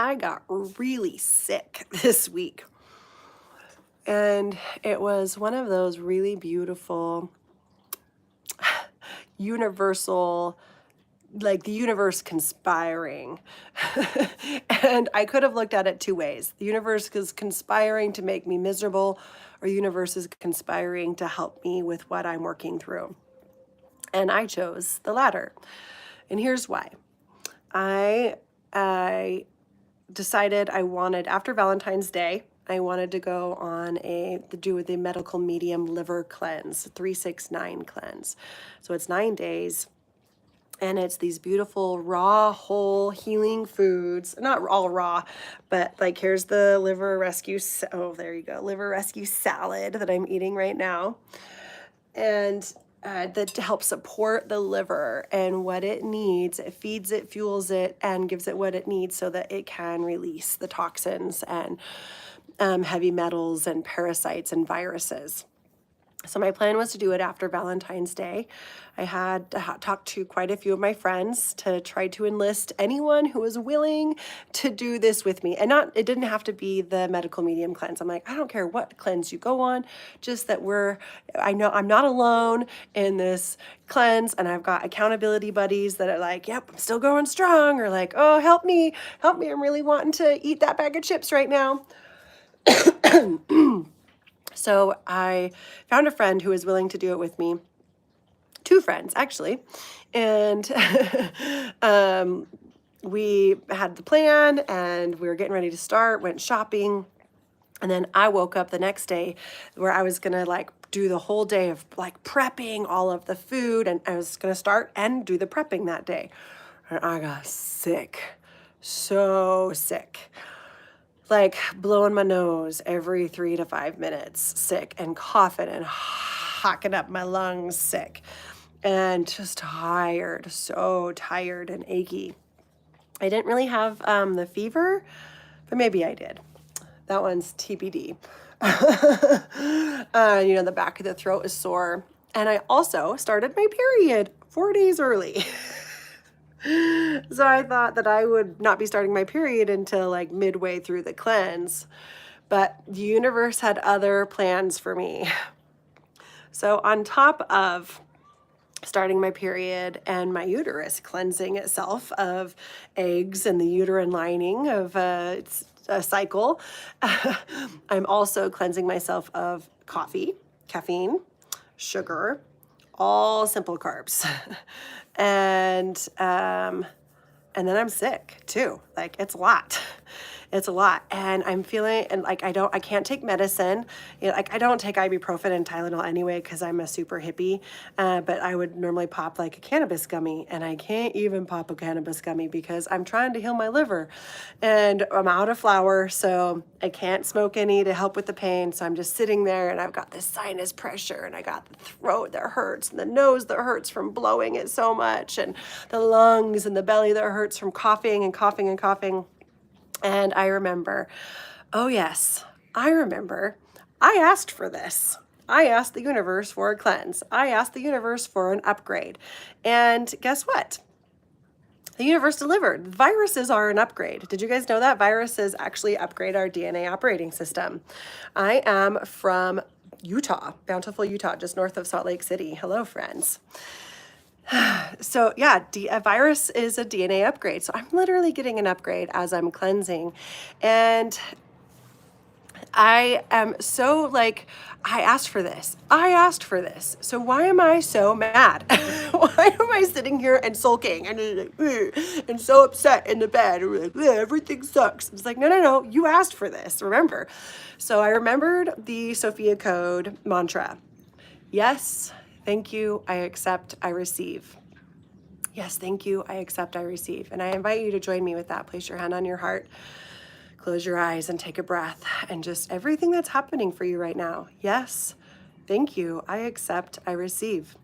I got really sick this week. And it was one of those really beautiful, universal, like the universe conspiring. And I could have looked at it two ways. The universe is conspiring to make me miserable, or the universe is conspiring to help me with what I'm working through. And I chose the latter. And here's why. I decided I wanted, after Valentine's Day, I wanted to go on do the medical medium liver cleanse, 369 cleanse. So it's 9 days. And it's these beautiful raw, whole healing foods. Not all raw, but like here's the liver rescue. Oh, there you go. Liver rescue salad that I'm eating right now. And that to help support the liver and what it needs. It feeds it, fuels it, and gives it what it needs so that it can release the toxins and heavy metals and parasites and viruses. So my plan was to do it after Valentine's Day. I had talked to quite a few of my friends to try to enlist anyone who was willing to do this with me. And it didn't have to be the medical medium cleanse. I'm like, I don't care what cleanse you go on, just that I know I'm not alone in this cleanse, and I've got accountability buddies that are like, yep, I'm still going strong, or like, oh, help me, I'm really wanting to eat that bag of chips right now. So I found a friend who was willing to do it with me. Two friends, actually. And we had the plan and we were getting ready to start, went shopping. And then I woke up the next day where I was going to like do the whole day of like prepping all of the food. And I was going to start and do the prepping that day. And I got sick, so sick. Like blowing my nose every 3 to 5 minutes, sick, and coughing and hocking up my lungs, sick, and just tired, so tired and achy. I didn't really have the fever, but maybe I did. That one's TBD. The back of the throat is sore. And I also started my period 4 days early. So I thought that I would not be starting my period until like midway through the cleanse, but the universe had other plans for me. So on top of starting my period and my uterus cleansing itself of eggs and the uterine lining of its a cycle, I'm also cleansing myself of coffee, caffeine, sugar, all simple carbs. And then I'm sick too. Like it's a lot. It's a lot. And I'm feeling, and like I can't take medicine. Like I don't take ibuprofen and Tylenol anyway because I'm a super hippie. But I would normally pop like a cannabis gummy, and I can't even pop a cannabis gummy because I'm trying to heal my liver. And I'm out of flour, so I can't smoke any to help with the pain. So I'm just sitting there and I've got this sinus pressure, and I got the throat that hurts and the nose that hurts from blowing it so much, and the lungs and the belly that hurts from coughing and coughing and coughing. And I remember, oh yes, I remember, I asked for this. I asked the universe for a cleanse. I asked the universe for an upgrade. And guess what? The universe delivered. Viruses are an upgrade. Did you guys know that? Viruses actually upgrade our DNA operating system. I am from Utah, Bountiful, Utah, just north of Salt Lake City. Hello, friends. So yeah, a virus is a DNA upgrade. So I'm literally getting an upgrade as I'm cleansing. And I am so like, I asked for this. I asked for this. So why am I so mad? Why am I sitting here and sulking and so upset in the bed? And like, everything sucks. It's like, no, you asked for this, remember? So I remembered the Sophia Code mantra. Yes, thank you, I accept, I receive. Yes, thank you, I accept, I receive. And I invite you to join me with that. Place your hand on your heart, close your eyes, and take a breath, and just everything that's happening for you right now. Yes, thank you, I accept, I receive.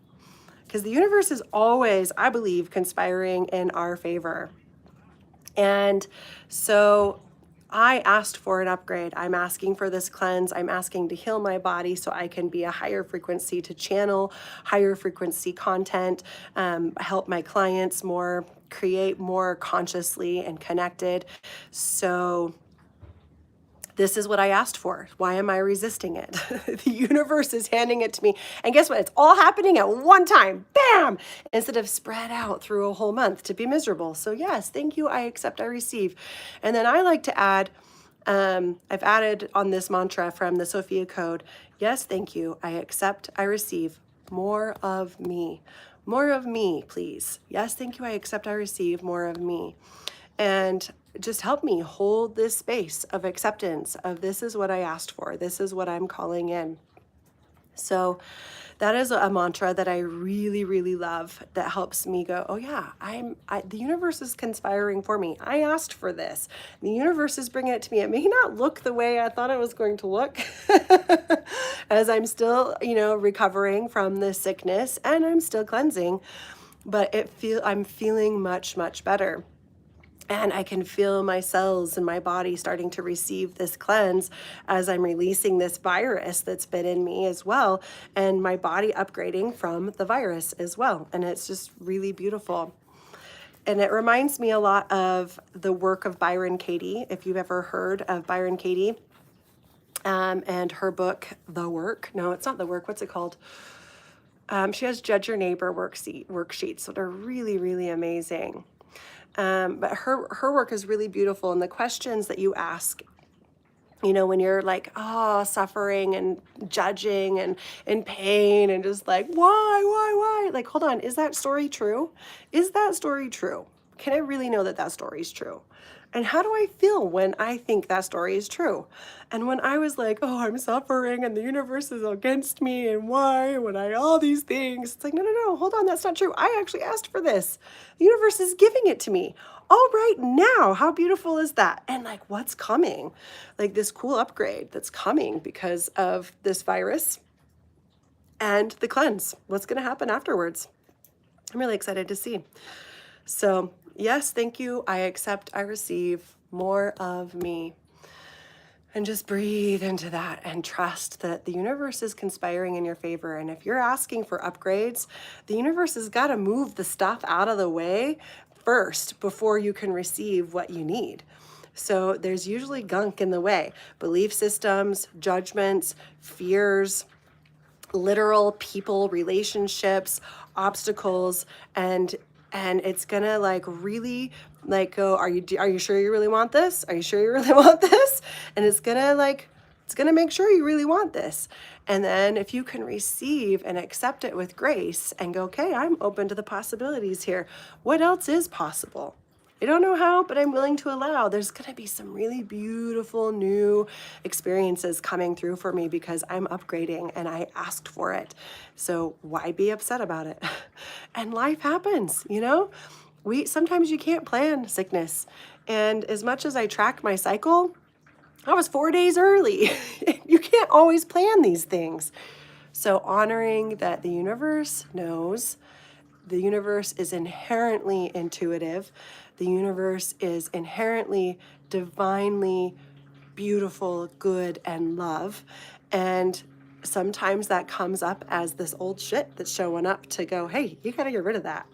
Because the universe is always, I believe, conspiring in our favor. And so I asked for an upgrade. I'm asking for this cleanse. I'm asking to heal my body so I can be a higher frequency, to channel higher frequency content, help my clients more create more consciously and connected. So this is what I asked for. Why am I resisting it? The universe is handing it to me. And guess what? It's all happening at one time. Bam! Instead of spread out through a whole month to be miserable. So yes, thank you. I accept, I receive. And then I like to add, I've added on this mantra from the Sophia Code. Yes, thank you. I accept, I receive more of me. More of me, please. Yes, thank you. I accept, I receive more of me. And just help me hold this space of acceptance of this is what I asked for. This is what I'm calling in. So that is a mantra that I really, really love that helps me go, oh yeah, the universe is conspiring for me. I asked for this. The universe is bringing it to me. It may not look the way I thought it was going to look as I'm still, recovering from this sickness and I'm still cleansing, but I'm feeling much, much better. And I can feel my cells in my body starting to receive this cleanse as I'm releasing this virus that's been in me as well, and my body upgrading from the virus as well. And it's just really beautiful. And it reminds me a lot of the work of Byron Katie, if you've ever heard of Byron Katie, and her book, The Work. No, it's not The Work. What's it called? She has Judge Your Neighbor worksheets that are really, really amazing. But her work is really beautiful. And the questions that you ask, when you're like, suffering and judging and in pain and just like, why? Like, hold on, is that story true? Is that story true? Can I really know that that story is true? And how do I feel when I think that story is true? And when I was like, I'm suffering and the universe is against me and why, all these things, it's like, no, hold on, that's not true. I actually asked for this. The universe is giving it to me. All right now, how beautiful is that? And like, what's coming? Like this cool upgrade that's coming because of this virus and the cleanse. What's going to happen afterwards? I'm really excited to see. So yes, thank you. I accept, I receive more of me. And just breathe into that and trust that the universe is conspiring in your favor. And if you're asking for upgrades, the universe has got to move the stuff out of the way first before you can receive what you need. So there's usually gunk in the way: belief systems, judgments, fears, literal people, relationships, obstacles, and it's gonna really go, are you sure you really want this? Are you sure you really want this? And it's gonna make sure you really want this. And then if you can receive and accept it with grace and go, okay, I'm open to the possibilities here. What else is possible? I don't know how, but I'm willing to allow. There's going to be some really beautiful new experiences coming through for me because I'm upgrading and I asked for it. So why be upset about it? And life happens, sometimes you can't plan sickness. And as much as I track my cycle, I was 4 days early. You can't always plan these things. So honoring that the universe knows, the universe is inherently intuitive. The universe is inherently divinely beautiful, good, and love. And sometimes that comes up as this old shit that's showing up to go, hey, you got to get rid of that.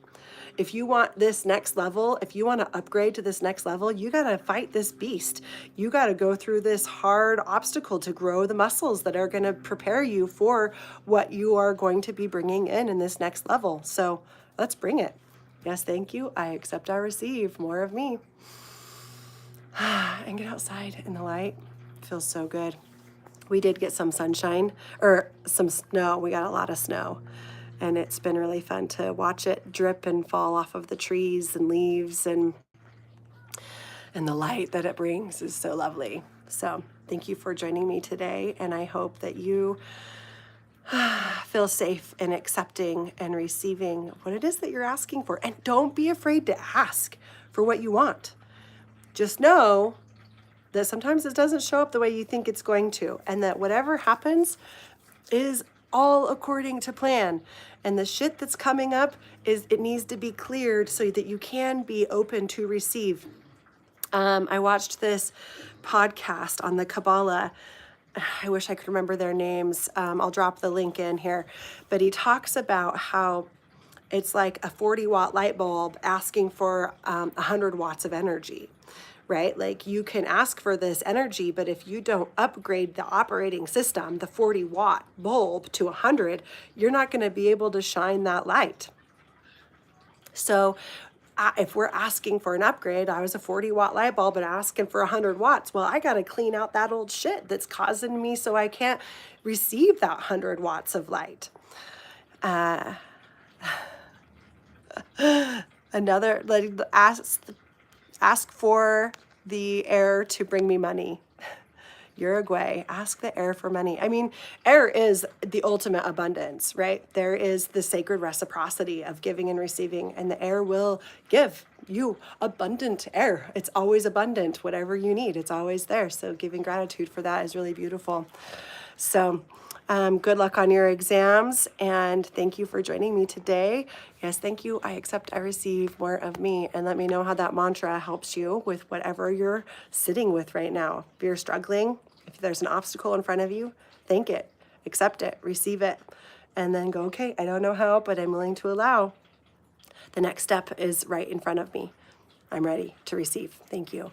If you want this next level, if you want to upgrade to this next level, you got to fight this beast. You got to go through this hard obstacle to grow the muscles that are going to prepare you for what you are going to be bringing in this next level. So let's bring it. Yes, thank you. I accept, I receive more of me. And get outside in the light. It feels so good. We did get some sunshine or some snow. We got a lot of snow. And it's been really fun to watch it drip and fall off of the trees and leaves, and the light that it brings is so lovely. So thank you for joining me today. And I hope that you feel safe in accepting and receiving what it is that you're asking for. And don't be afraid to ask for what you want. Just know that sometimes it doesn't show up the way you think it's going to, and that whatever happens is all according to plan. And the shit that's coming up it needs to be cleared so that you can be open to receive. I watched this podcast on the Kabbalah. I wish I could remember their names. I'll drop the link in here. But he talks about how It's like a 40-watt light bulb asking for 100 watts of energy, right? Like you can ask for this energy, but if you don't upgrade the operating system, the 40-watt bulb to 100, you're not going to be able to shine that light. So if we're asking for an upgrade, I was a 40-watt light bulb and asking for 100 watts. Well, I got to clean out that old shit that's causing me so I can't receive that 100 watts of light. Another, like, ask for the air to bring me money. Uruguay, ask the air for money. I mean, air is the ultimate abundance, right? There is the sacred reciprocity of giving and receiving, and the air will give you abundant air. It's always abundant. Whatever you need, it's always there. So giving gratitude for that is really beautiful. So good luck on your exams, and thank you for joining me today. Yes, thank you. I accept, I receive more of me. And let me know how that mantra helps you with whatever you're sitting with right now. If you're struggling, if there's an obstacle in front of you, thank it, accept it, receive it, and then go, okay, I don't know how, but I'm willing to allow. The next step is right in front of me. I'm ready to receive. Thank you.